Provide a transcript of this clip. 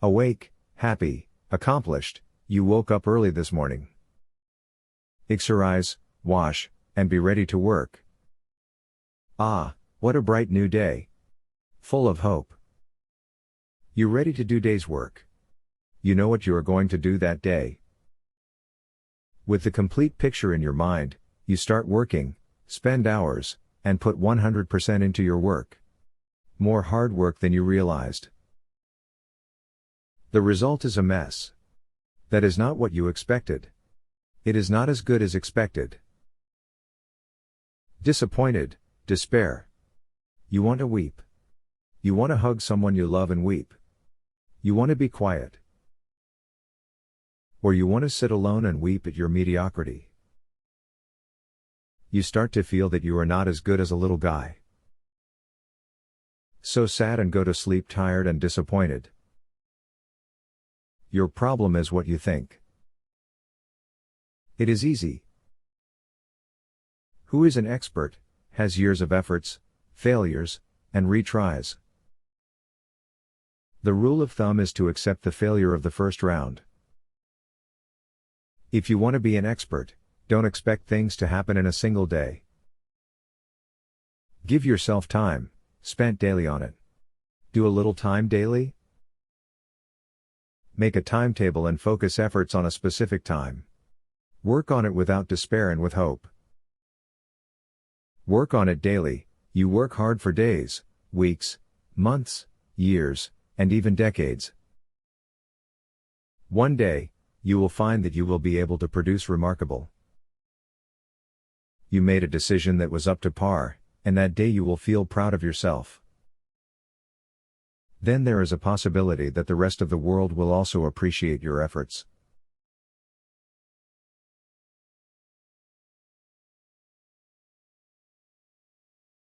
Awake, happy, accomplished, you woke up early this morning. Exercise, wash, and be ready to work. Ah, what a bright new day. Full of hope. You ready to do day's work? You know what you are going to do that day. With the complete picture in your mind, you start working, spend hours, and put 100% into your work. More hard work than you realized. The result is a mess. That is not what you expected. It is not as good as expected. Disappointed, despair. You want to weep. You want to hug someone you love and weep. You want to be quiet. Or you want to sit alone and weep at your mediocrity. You start to feel that you are not as good as a little guy. So sad and go to sleep tired and disappointed. Your problem is what you think. It is easy. Who is an expert, has years of efforts, failures, and retries. The rule of thumb is to accept the failure of the first round. If you want to be an expert, don't expect things to happen in a single day. Give yourself time, spent daily on it. Do a little time daily. Make a timetable and focus efforts on a specific time. Work on it without despair and with hope. Work on it daily. You work hard for days, weeks, months, years, and even decades. One day, you will find that you will be able to produce remarkable. You made a decision that was up to par, and that day you will feel proud of yourself. Then there is a possibility that the rest of the world will also appreciate your efforts.